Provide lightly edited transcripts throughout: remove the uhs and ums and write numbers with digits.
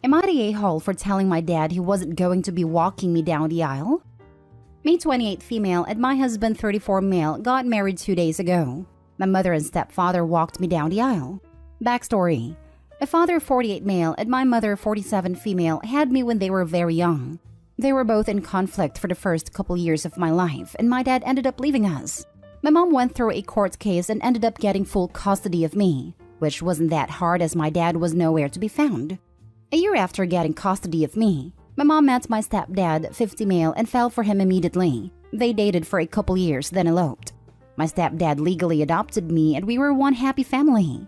Am I the a-hole for telling my dad he wasn't going to be walking me down the aisle? Me 28 female and my husband 34 male got married 2 days ago. My mother and stepfather walked me down the aisle. Backstory. My father 48 male and my mother 47 female had me when they were very young. They were both in conflict for the first couple years of my life and my dad ended up leaving us. My mom went through a court case and ended up getting full custody of me, which wasn't that hard as my dad was nowhere to be found. A year after getting custody of me, my mom met my stepdad, 50 male, and fell for him immediately. They dated for a couple years, then eloped. My stepdad legally adopted me and we were one happy family.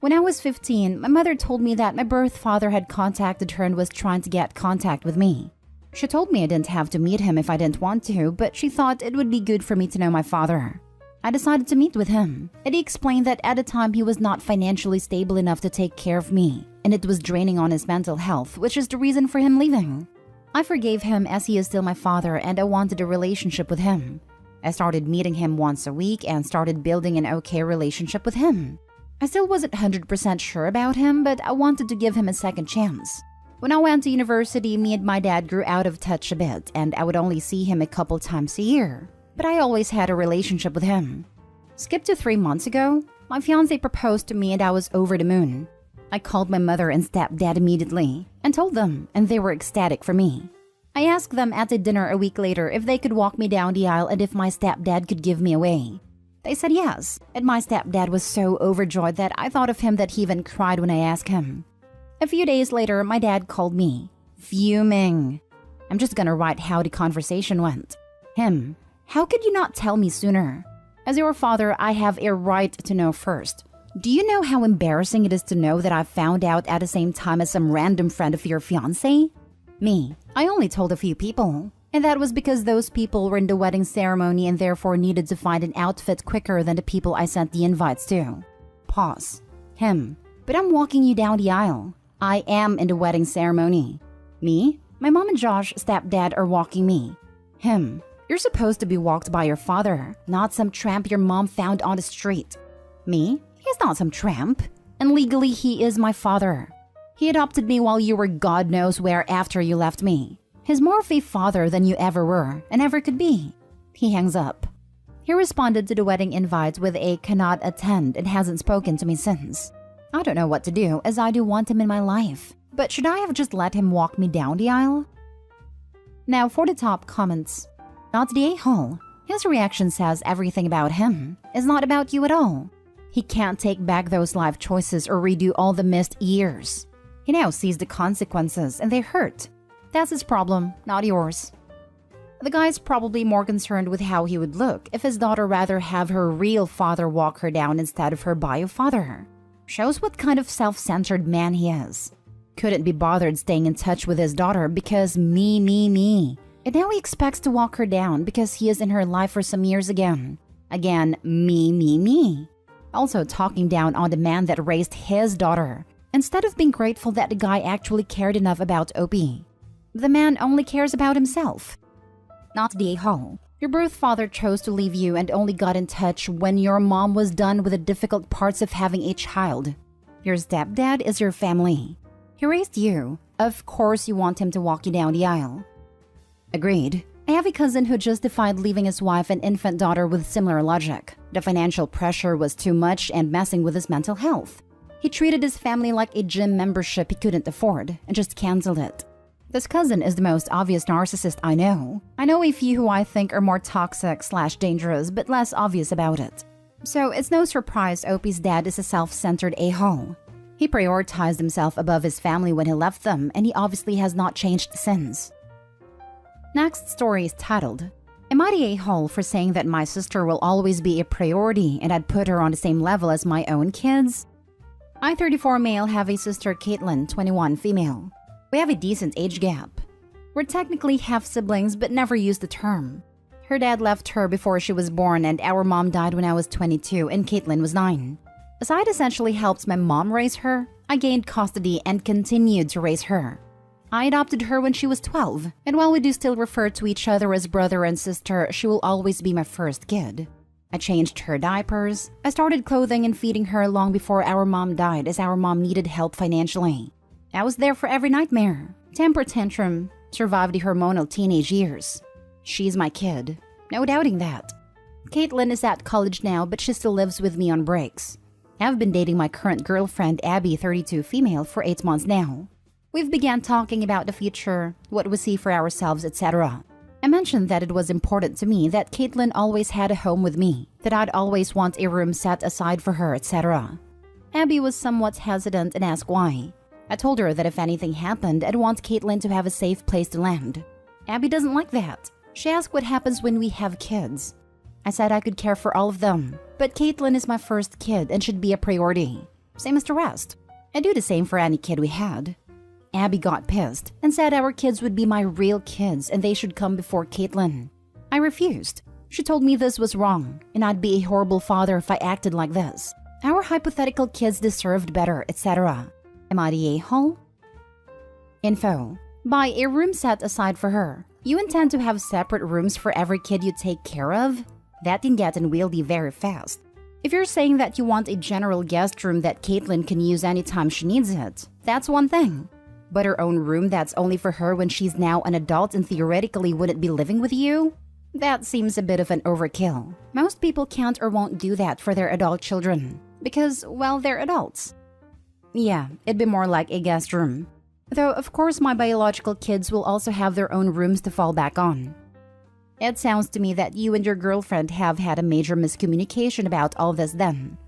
When I was 15, my mother told me that my birth father had contacted her and was trying to get contact with me. She told me I didn't have to meet him if I didn't want to, but she thought it would be good for me to know my father. I decided to meet with him, and he explained that at the time he was not financially stable enough to take care of me, and it was draining on his mental health, which is the reason for him leaving. I forgave him as he is still my father and I wanted a relationship with him. I started meeting him once a week and started building an okay relationship with him. I still wasn't 100% sure about him, but I wanted to give him a second chance. When I went to university, me and my dad grew out of touch a bit, and I would only see him a couple times a year. But I always had a relationship with him. Skip to 3 months ago, my fiancé proposed to me and I was over the moon. I called my mother and stepdad immediately and told them, and they were ecstatic for me. I asked them at a dinner a week later if they could walk me down the aisle and if my stepdad could give me away. They said yes, and my stepdad was so overjoyed that I thought of him that he even cried when I asked him. A few days later, my dad called me, fuming. I'm just gonna write how the conversation went. Him. How could you not tell me sooner? As your father, I have a right to know first. Do you know how embarrassing it is to know that I found out at the same time as some random friend of your fiancé? Me, I only told a few people. And that was because those people were in the wedding ceremony and therefore needed to find an outfit quicker than the people I sent the invites to. Pause. Him. But I'm walking you down the aisle. I am in the wedding ceremony. Me? My mom and Josh, stepdad, are walking me. Him. You're supposed to be walked by your father, not some tramp your mom found on the street. Me? He's not some tramp. And legally, he is my father. He adopted me while you were God knows where after you left me. He's more of a father than you ever were and ever could be. He hangs up. He responded to the wedding invites with a cannot attend and hasn't spoken to me since. I don't know what to do as I do want him in my life. But should I have just let him walk me down the aisle? Now for the top comments. Not the a-hole. His reaction says everything about him. It's not about you at all. He can't take back those life choices or redo all the missed years. He now sees the consequences and they hurt. That's his problem, not yours. The guy's probably more concerned with how he would look if his daughter rather have her real father walk her down instead of her bio father. Shows what kind of self-centered man he is. Couldn't be bothered staying in touch with his daughter because me. And now he expects to walk her down because he is in her life for some years again. Again, me. Also talking down on the man that raised his daughter, instead of being grateful that the guy actually cared enough about Opie. The man only cares about himself. Not the a-hole. Your birth father chose to leave you and only got in touch when your mom was done with the difficult parts of having a child. Your stepdad is your family. He raised you. Of course you want him to walk you down the aisle. Agreed. I have a cousin who justified leaving his wife and infant daughter with similar logic. The financial pressure was too much and messing with his mental health. He treated his family like a gym membership he couldn't afford and just canceled it. This cousin is the most obvious narcissist I know. I know a few who I think are more toxic/dangerous but less obvious about it. So it's no surprise Opie's dad is a self-centered a-hole. He prioritized himself above his family when he left them and he obviously has not changed since. Next story is titled, Am I the a-hole for saying that my sister will always be a priority and I'd put her on the same level as my own kids? I, 34 male, have a sister Caitlin, 21 female. We have a decent age gap. We're technically half-siblings but never used the term. Her dad left her before she was born and our mom died when I was 22 and Caitlin was 9. As I essentially helped my mom raise her, I gained custody and continued to raise her. I adopted her when she was 12, and while we do still refer to each other as brother and sister, she will always be my first kid. I changed her diapers. I started clothing and feeding her long before our mom died as our mom needed help financially. I was there for every nightmare, temper tantrum, survived the hormonal teenage years. She's my kid. No doubting that. Caitlin is at college now, but she still lives with me on breaks. I've been dating my current girlfriend, Abby, 32 female, for 8 months now. We've began talking about the future, what we see for ourselves, etc. I mentioned that it was important to me that Caitlin always had a home with me, that I'd always want a room set aside for her, etc. Abby was somewhat hesitant and asked why. I told her that if anything happened, I'd want Caitlin to have a safe place to land. Abby doesn't like that. She asked what happens when we have kids. I said I could care for all of them, but Caitlin is my first kid and should be a priority. Same as the rest. I do the same for any kid we had. Abby got pissed and said our kids would be my real kids and they should come before Caitlin. I refused. She told me this was wrong and I'd be a horrible father if I acted like this. Our hypothetical kids deserved better, etc. Am I the a-hole? Info. Buy a room set aside for her. You intend to have separate rooms for every kid you take care of? That can get unwieldy very fast. If you're saying that you want a general guest room that Caitlin can use anytime she needs it, that's one thing. But her own room that's only for her when she's now an adult and theoretically wouldn't be living with you? That seems a bit of an overkill. Most people can't or won't do that for their adult children. Because, well, they're adults. Yeah, it'd be more like a guest room. Though, of course, my biological kids will also have their own rooms to fall back on. It sounds to me that you and your girlfriend have had a major miscommunication about all this then.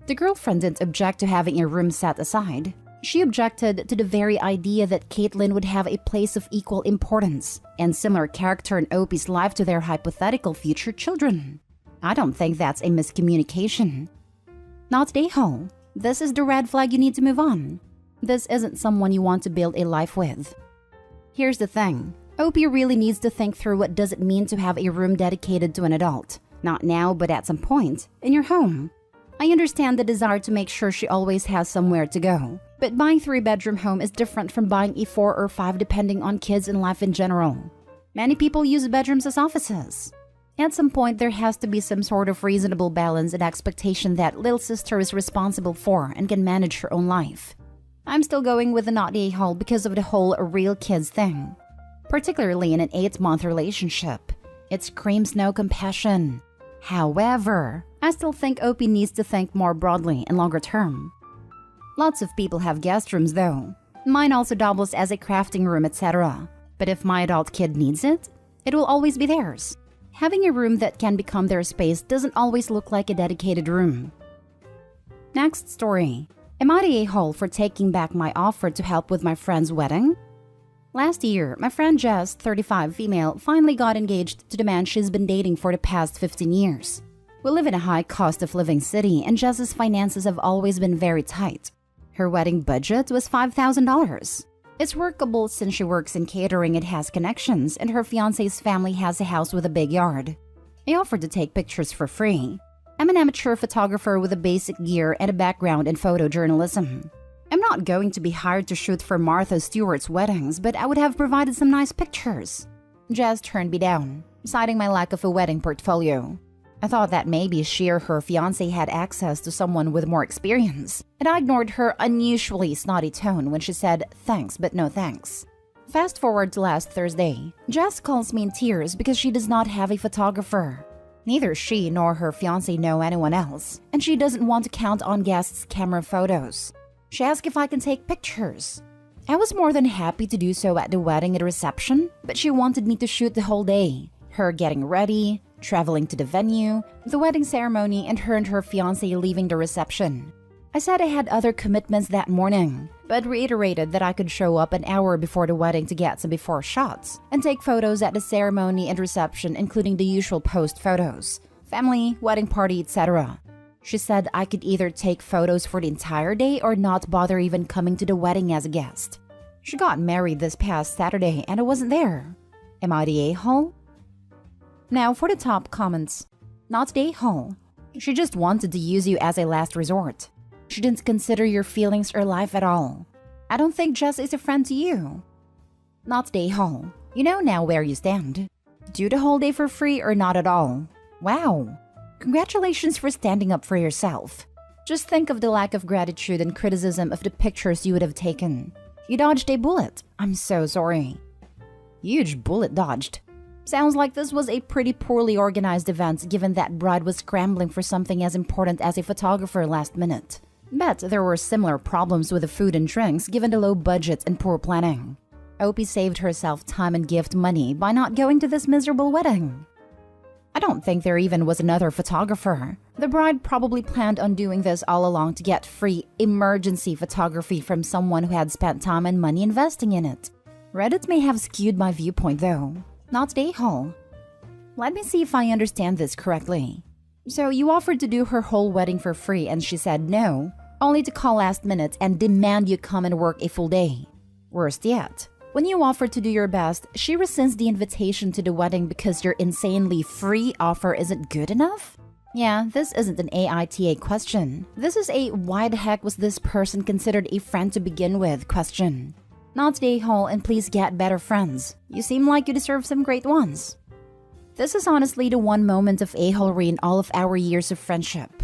The girlfriend didn't object to having a room set aside. She objected to the very idea that Caitlin would have a place of equal importance and similar character in Opie's life to their hypothetical future children. I don't think that's a miscommunication. Not a-hole. This is the red flag you need to move on. This isn't someone you want to build a life with. Here's the thing. Opie really needs to think through what does it mean to have a room dedicated to an adult. Not now, but at some point, in your home. I understand the desire to make sure she always has somewhere to go. But buying a 3-bedroom home is different from buying a 4 or 5 depending on kids and life in general. Many people use bedrooms as offices. At some point, there has to be some sort of reasonable balance and expectation that little sister is responsible for and can manage her own life. I'm still going with the not a-hole because of the whole real kids thing. Particularly in an 8-month relationship. It screams no compassion. However, I still think Opie needs to think more broadly and longer term. Lots of people have guest rooms though. Mine also doubles as a crafting room, etc. But if my adult kid needs it, it will always be theirs. Having a room that can become their space doesn't always look like a dedicated room. Next story. Am I the a-hole for taking back my offer to help with my friend's wedding? Last year, my friend Jess, 35 female, finally got engaged to the man she's been dating for the past 15 years. We live in a high cost of living city and Jess's finances have always been very tight. Her wedding budget was $5,000. It's workable since she works in catering and has connections, and her fiancé's family has a house with a big yard. I offered to take pictures for free. I'm an amateur photographer with a basic gear and a background in photojournalism. I'm not going to be hired to shoot for Martha Stewart's weddings, but I would have provided some nice pictures. Jess turned me down, citing my lack of a wedding portfolio. I thought that maybe she or her fiancé had access to someone with more experience, and I ignored her unusually snotty tone when she said thanks but no thanks. Fast forward to last Thursday. Jess calls me in tears because she does not have a photographer. Neither she nor her fiancé know anyone else, and she doesn't want to count on guests' camera photos. She asked if I can take pictures. I was more than happy to do so at the wedding and reception, but she wanted me to shoot the whole day. Her getting ready, traveling to the venue, the wedding ceremony, and her fiancé leaving the reception. I said I had other commitments that morning, but reiterated that I could show up an hour before the wedding to get some before shots and take photos at the ceremony and reception, including the usual post photos, family, wedding party, etc. She said I could either take photos for the entire day or not bother even coming to the wedding as a guest. She got married this past Saturday and I wasn't there. Am I the a-hole? Now for the top comments. Not the a-hole. She just wanted to use you as a last resort. She didn't consider your feelings or life at all. I don't think Jess is a friend to you. Not the a-hole. You know now where you stand. Do the whole day for free or not at all. Wow. Congratulations for standing up for yourself. Just think of the lack of gratitude and criticism of the pictures you would have taken. You dodged a bullet. I'm so sorry. Huge bullet dodged. Sounds like this was a pretty poorly organized event given that bride was scrambling for something as important as a photographer last minute. Bet there were similar problems with the food and drinks given the low budget and poor planning. Opie saved herself time and gift money by not going to this miserable wedding. I don't think there even was another photographer. The bride probably planned on doing this all along to get free emergency photography from someone who had spent time and money investing in it. Reddit may have skewed my viewpoint though, not the a-hole. Let me see if I understand this correctly. So you offered to do her whole wedding for free and she said no, only to call last minute and demand you come and work a full day. Worst yet, when you offered to do your best, she rescinds the invitation to the wedding because your insanely free offer isn't good enough? Yeah, this isn't an AITA question. This is a why the heck was this person considered a friend to begin with question. Not the a-hole and please get better friends. You seem like you deserve some great ones. This is honestly the one moment of a-holery in all of our years of friendship.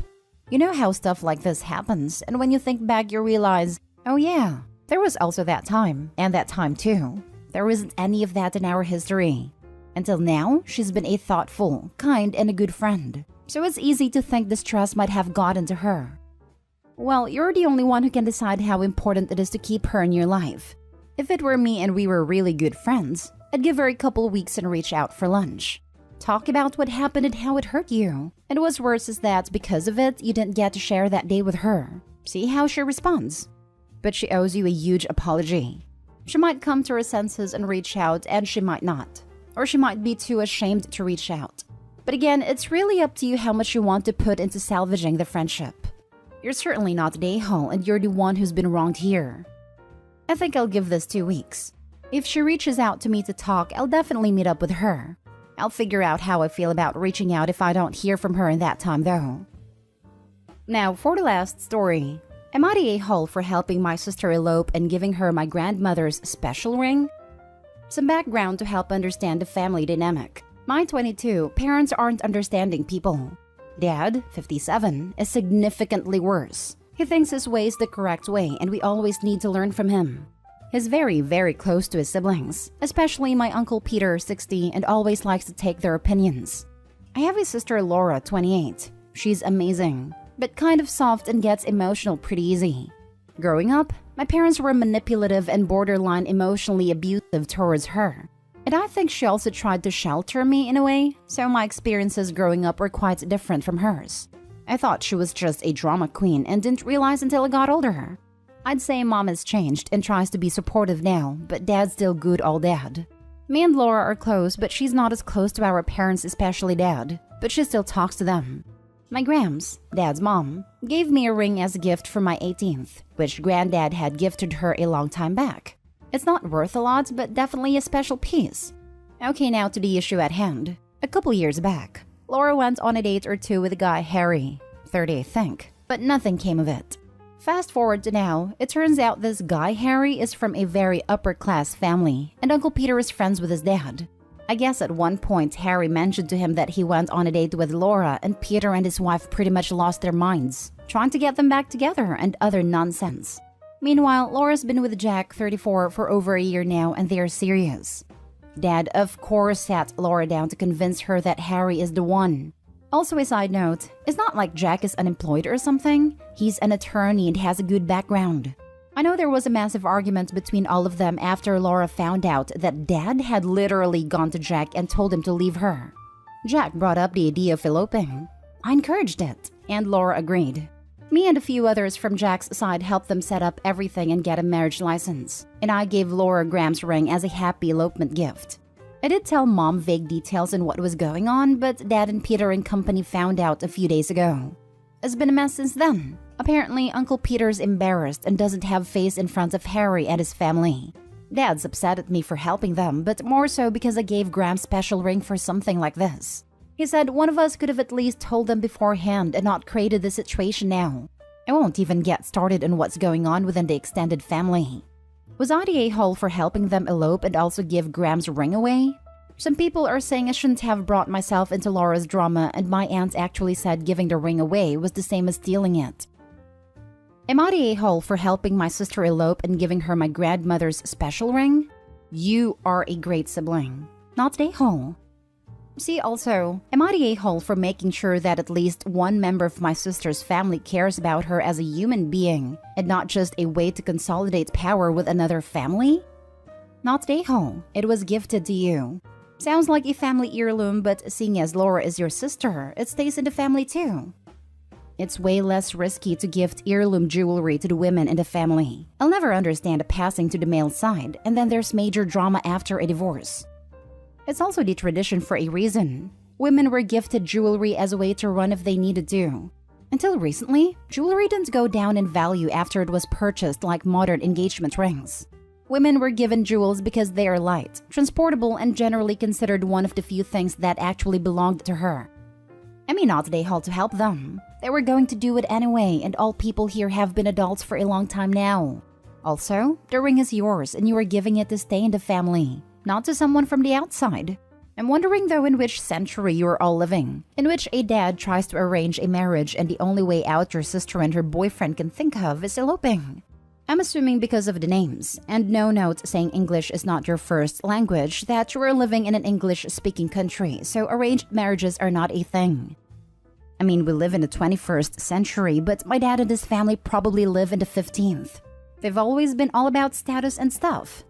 You know how stuff like this happens, and when you think back you realize, oh yeah, there was also that time, and that time too. There wasn't any of that in our history. Until now, she's been a thoughtful, kind, and a good friend. So it's easy to think the stress might have gotten to her. Well, you're the only one who can decide how important it is to keep her in your life. If it were me and we were really good friends, I'd give her a couple weeks and reach out for lunch. Talk about what happened and how it hurt you. And what's worse is that because of it, you didn't get to share that day with her. See how she responds. But she owes you a huge apology. She might come to her senses and reach out, and she might not. Or she might be too ashamed to reach out. But again, it's really up to you how much you want to put into salvaging the friendship. You're certainly not the a-hole, and you're the one who's been wronged here. I think I'll give this 2 weeks. If she reaches out to me to talk, I'll definitely meet up with her. I'll figure out how I feel about reaching out if I don't hear from her in that time though. Now, for the last story. Am I the a-hole for helping my sister elope and giving her my grandmother's special ring? Some background to help understand the family dynamic. My 22, parents aren't understanding people. Dad, 57, is significantly worse. He thinks his way is the correct way and we always need to learn from him. He's very, very close to his siblings, especially my Uncle Peter, 60, and always likes to take their opinions. I have a sister, Laura, 28. She's amazing, but kind of soft and gets emotional pretty easy. Growing up, my parents were manipulative and borderline emotionally abusive towards her. And I think she also tried to shelter me in a way, so my experiences growing up were quite different from hers. I thought she was just a drama queen and didn't realize until I got older. I'd say mom has changed and tries to be supportive now, but dad's still good old dad. Me and Laura are close, but she's not as close to our parents, especially dad, but she still talks to them. My grams, dad's mom, gave me a ring as a gift for my 18th, which granddad had gifted her a long time back. It's not worth a lot, but definitely a special piece. Okay, now to the issue at hand. A couple years back, Laura went on a date or two with a guy Harry, 30 I think, but nothing came of it. Fast forward to now, it turns out this guy Harry is from a very upper-class family, and Uncle Peter is friends with his dad. I guess at one point Harry mentioned to him that he went on a date with Laura and Peter and his wife pretty much lost their minds, trying to get them back together and other nonsense. Meanwhile, Laura's been with Jack, 34, for over a year now and they're serious. Dad, of course, sat Laura down to convince her that Harry is the one. Also, a side note, it's not like Jack is unemployed or something. He's an attorney and has a good background. I know there was a massive argument between all of them after Laura found out that Dad had literally gone to Jack and told him to leave her. Jack brought up the idea of eloping. I encouraged it, and Laura agreed. Me and a few others from Jack's side helped them set up everything and get a marriage license, and I gave Laura Graham's ring as a happy elopement gift. I did tell Mom vague details on what was going on, but Dad and Peter and company found out a few days ago. It's been a mess since then. Apparently, Uncle Peter's embarrassed and doesn't have face in front of Harry and his family. Dad's upset at me for helping them, but more so because I gave Graham's special ring for something like this. He said one of us could have at least told them beforehand and not created the situation now. I won't even get started on what's going on within the extended family. Was I the a-hole for helping them elope and also give Graham's ring away? Some people are saying I shouldn't have brought myself into Laura's drama and my aunt actually said giving the ring away was the same as stealing it. Am I the a-hole for helping my sister elope and giving her my grandmother's special ring? You are a great sibling, not the a-hole. See also, am I the a-hole for making sure that at least one member of my sister's family cares about her as a human being and not just a way to consolidate power with another family? Not the a-hole. It was gifted to you. Sounds like a family heirloom, but seeing as Laura is your sister, it stays in the family too. It's way less risky to gift heirloom jewelry to the women in the family. I'll never understand a passing to the male side, and then there's major drama after a divorce. It's also the tradition for a reason. Women were gifted jewelry as a way to run if they needed to. Until recently, jewelry didn't go down in value after it was purchased like modern engagement rings. Women were given jewels because they are light, transportable, and generally considered one of the few things that actually belonged to her. I mean, not they had to help them. They were going to do it anyway, and all people here have been adults for a long time now. Also, the ring is yours and you are giving it to stay in the family, not to someone from the outside. I'm wondering though in which century you are all living, in which a dad tries to arrange a marriage and the only way out your sister and her boyfriend can think of is eloping. I'm assuming because of the names, and no note saying English is not your first language, that you are living in an English-speaking country, so arranged marriages are not a thing. I mean, we live in the 21st century, but my dad and his family probably live in the 15th. They've always been all about status and stuff.